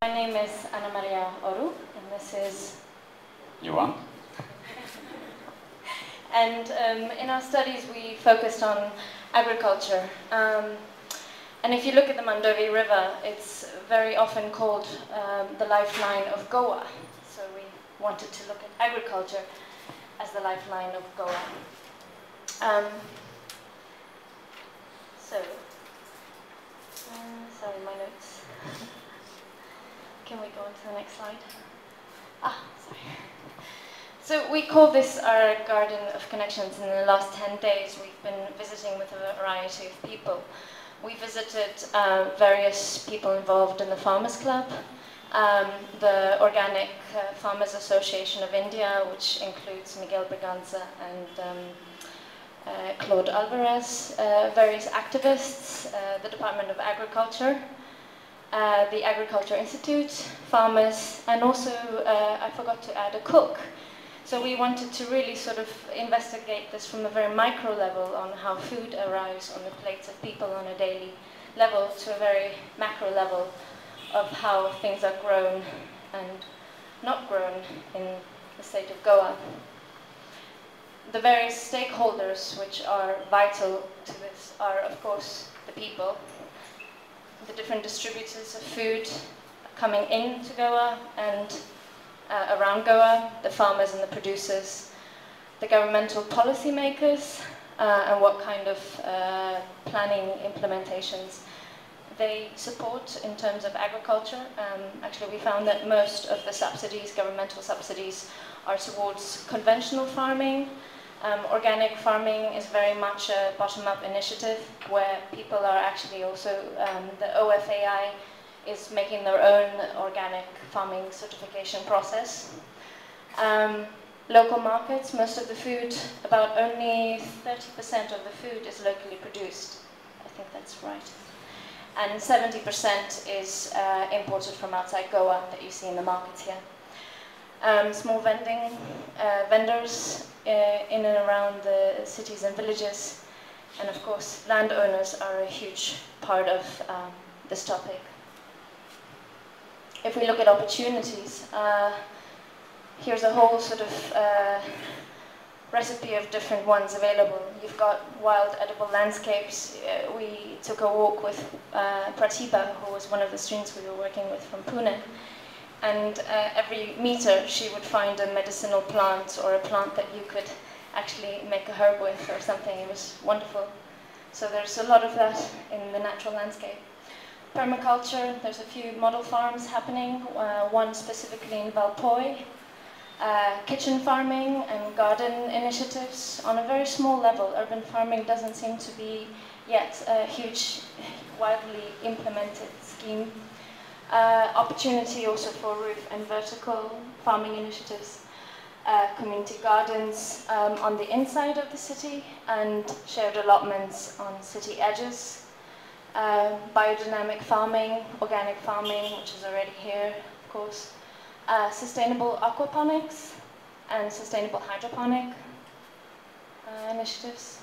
My name is Anna Maria Oru, and this is Johan. And in our studies, we focused on agriculture. And if you look at the Mandovi River, it's very often called the lifeline of Goa. So we wanted to look at agriculture as the lifeline of Goa. Sorry, my notes. Can we go on to the next slide? Sorry. So we call this our Garden of Connections. In the last 10 days, we've been visiting with a variety of people. We visited various people involved in the Farmers Club, the Organic Farmers Association of India, which includes Miguel Braganza and Claude Alvarez, various activists, the Department of Agriculture, the Agriculture Institute, farmers, and also, I forgot to add, a cook. So we wanted to really sort of investigate this from a very micro level on how food arrives on the plates of people on a daily level to a very macro level of how things are grown and not grown in the state of Goa. The various stakeholders which are vital to this are, of course, the people, the different distributors of food coming into Goa and around Goa, the farmers and the producers, the governmental policymakers, and what kind of planning implementations they support in terms of agriculture. Actually, we found that most of the subsidies, governmental subsidies, are towards conventional farming. Organic farming is very much a bottom-up initiative where people are actually also, the OFAI is making their own organic farming certification process. Local markets, most of the food, about only 30% of the food is locally produced. I think that's right. And 70% is imported from outside Goa that you see in the markets here. Small vendors in and around the cities and villages, and of course landowners are a huge part of this topic. If we look at opportunities, here's a whole sort of recipe of different ones available. You've got wild edible landscapes. We took a walk with Pratibha, who was one of the students we were working with from Pune. And every meter she would find a medicinal plant or a plant that you could actually make a herb with or something. It was wonderful. So there's a lot of that in the natural landscape. Permaculture, there's a few model farms happening, one specifically in Valpoi. Kitchen farming and garden initiatives on a very small level. Urban farming doesn't seem to be yet a huge, widely implemented scheme. Opportunity also for roof and vertical farming initiatives, community gardens on the inside of the city, and shared allotments on city edges. Biodynamic farming, organic farming, which is already here, of course. Sustainable aquaponics and sustainable hydroponic initiatives.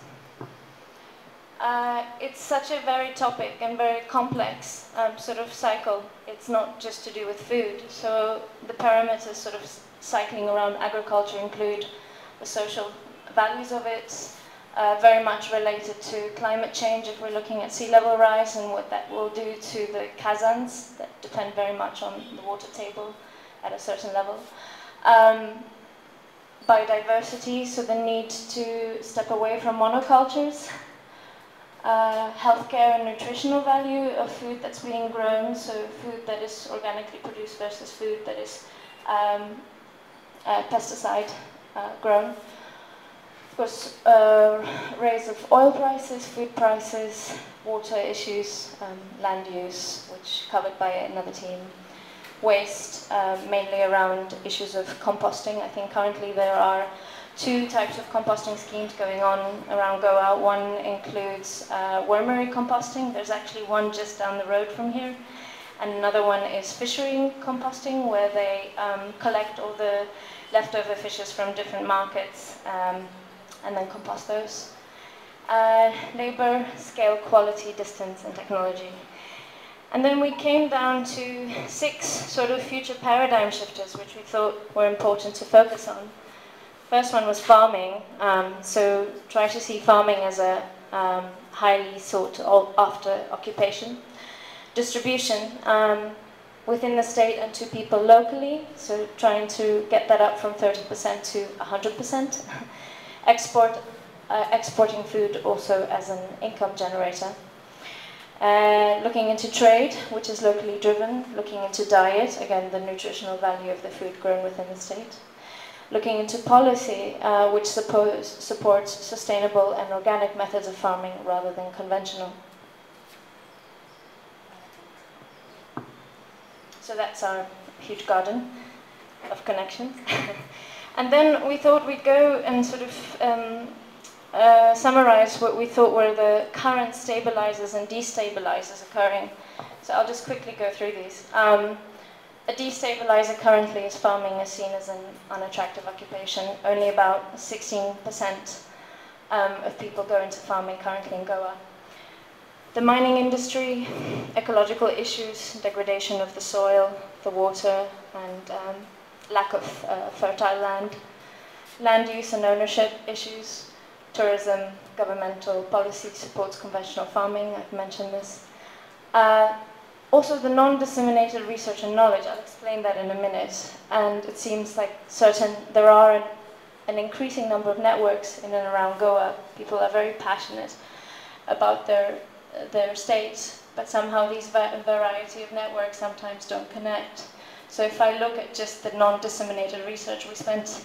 It's such a varied topic and very complex sort of cycle. It's not just to do with food. So the parameters sort of cycling around agriculture include the social values of it, very much related to climate change if we're looking at sea level rise and what that will do to the kazans that depend very much on the water table at a certain level. Biodiversity, so the need to step away from monocultures. Healthcare and nutritional value of food that's being grown, so food that is organically produced versus food that is pesticide grown. Of course, rise of oil prices, food prices, water issues, land use, which covered by another team. Waste, mainly around issues of composting. I think currently there are two types of composting schemes going on around Goa. One includes wormery composting. There's actually one just down the road from here. And another one is fishery composting, where they collect all the leftover fishes from different markets and then compost those. Labor, scale, quality, distance, and technology. And then we came down to 6 sort of future paradigm shifters, which we thought were important to focus on. First one was farming, so try to see farming as a highly sought after occupation. Distribution within the state and to people locally, so trying to get that up from 30% to 100%. Exporting food also as an income generator. Looking into trade, which is locally driven. Looking into diet, again the nutritional value of the food grown within the state. Looking into policy, which supports sustainable and organic methods of farming rather than conventional. So that's our huge garden of connections. And then we thought we'd go and sort of summarize what we thought were the current stabilizers and destabilizers occurring. So I'll just quickly go through these. A destabilizer currently is farming is seen as an unattractive occupation. Only about 16% of people go into farming currently in Goa. The mining industry, ecological issues, degradation of the soil, the water, and lack of fertile land, land use and ownership issues, tourism, governmental policy supports conventional farming, I've mentioned this. Also the non-disseminated research and knowledge, I'll explain that in a minute. And it seems like there are an increasing number of networks in and around Goa. People are very passionate about their state, but somehow these variety of networks sometimes don't connect. So if I look at just the non-disseminated research, we spent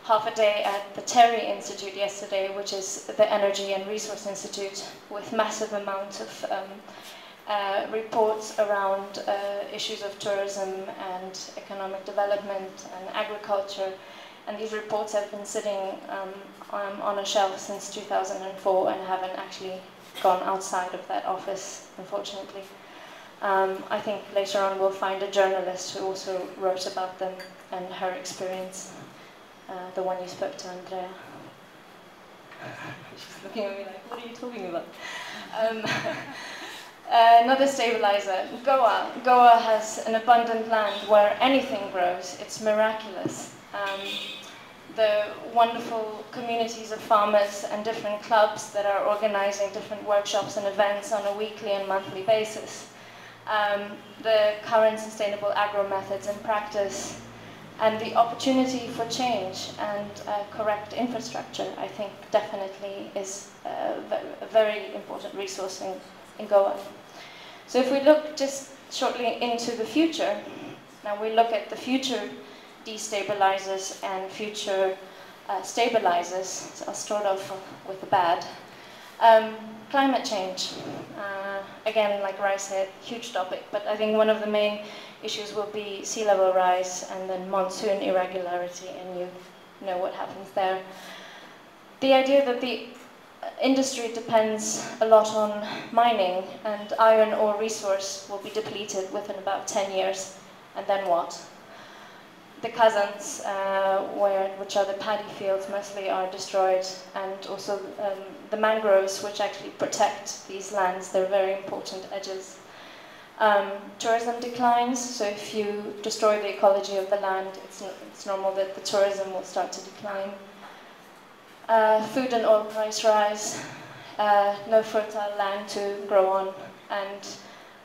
half a day at the Terry Institute yesterday, which is the Energy and Resource Institute, with massive amounts of reports around issues of tourism and economic development and agriculture. And these reports have been sitting on a shelf since 2004 and haven't actually gone outside of that office, unfortunately. I think later on we'll find a journalist who also wrote about them and her experience, the one you spoke to, Andrea. She's looking at me like, what are you talking about? Another stabilizer, Goa. Goa has an abundant land where anything grows. It's miraculous. The wonderful communities of farmers and different clubs that are organizing different workshops and events on a weekly and monthly basis. The current sustainable agro methods in practice, and the opportunity for change and correct infrastructure, I think definitely is a very important resource in Goa. So if we look just shortly into the future, now we look at the future destabilizers and future stabilizers. So I'll start off with the bad. Climate change. Again, like Rai said, huge topic, but I think one of the main issues will be sea level rise and then monsoon irregularity, and you know what happens there. The idea that the industry depends a lot on mining, and iron ore resource will be depleted within about 10 years, and then what? The Kazans, which are the paddy fields, mostly are destroyed, and also the mangroves, which actually protect these lands. They're very important edges. Tourism declines, so if you destroy the ecology of the land, it's normal that the tourism will start to decline. Food and oil price rise, no fertile land to grow on, and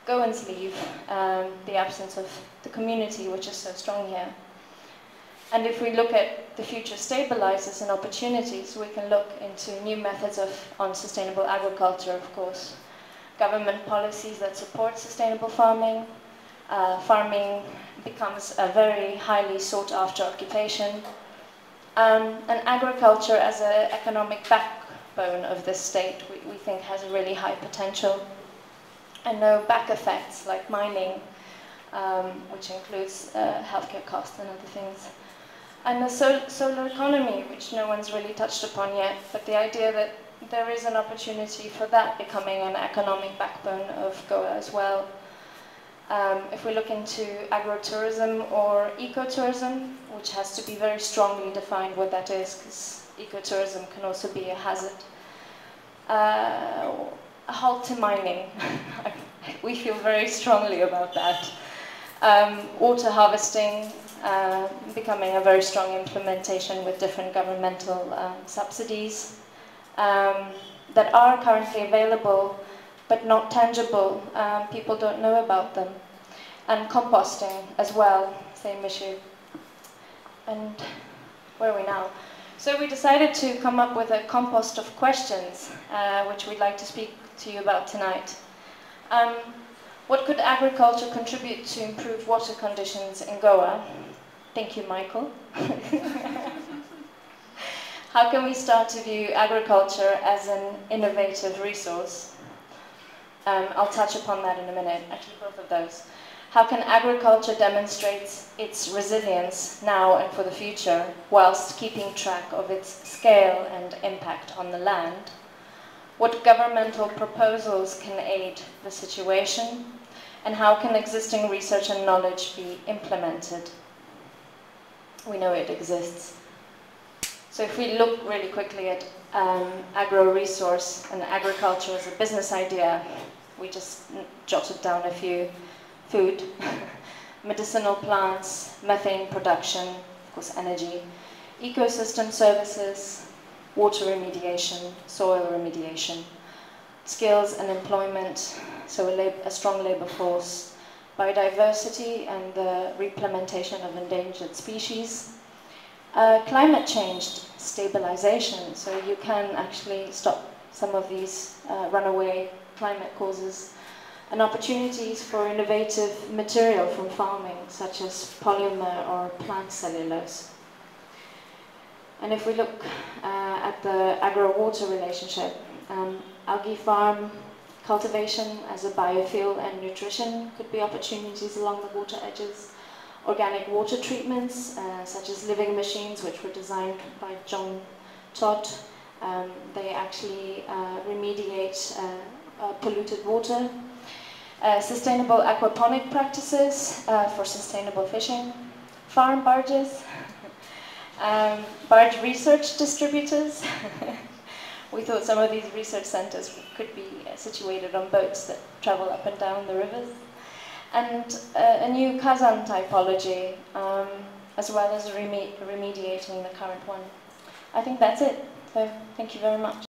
Goans leave, the absence of the community, which is so strong here. And if we look at the future stabilizers and opportunities, we can look into new methods on sustainable agriculture, of course. Government policies that support sustainable farming. Farming becomes a very highly sought after occupation. And agriculture as an economic backbone of this state, we think has a really high potential. And no back effects like mining, which includes healthcare costs and other things. And the solar economy, which no one's really touched upon yet, but the idea that there is an opportunity for that becoming an economic backbone of Goa as well. If we look into agrotourism or ecotourism, which has to be very strongly defined what that is, because ecotourism can also be a hazard. A halt to mining. I we feel very strongly about that. Water harvesting becoming a very strong implementation with different governmental subsidies that are currently available but not tangible. People don't know about them. And composting as well, same issue. And where are we now? So we decided to come up with a compost of questions, which we'd like to speak to you about tonight. What could agriculture contribute to improve water conditions in Goa? Thank you, Michael. How can we start to view agriculture as an innovative resource? I'll touch upon that in a minute, actually both of those. How can agriculture demonstrate its resilience now and for the future, whilst keeping track of its scale and impact on the land? What governmental proposals can aid the situation? And how can existing research and knowledge be implemented? We know it exists. So if we look really quickly at agro-resource and agriculture as a business idea, we just jotted down a few. Food, medicinal plants, methane production, of course energy, ecosystem services, water remediation, soil remediation, skills and employment, so a strong labour force, biodiversity and the replementation of endangered species, climate change stabilization, so you can actually stop some of these runaway climate causes, and opportunities for innovative material from farming, such as polymer or plant cellulose. And if we look at the agro-water relationship, algae farm cultivation as a biofuel and nutrition could be opportunities along the water edges. Organic water treatments, such as living machines, which were designed by John Todd. They actually remediate polluted water. Sustainable aquaponic practices for sustainable fishing, farm barges, barge research distributors. We thought some of these research centers could be situated on boats that travel up and down the rivers. And a new Kazan typology, as well as remediating the current one. I think that's it. So thank you very much.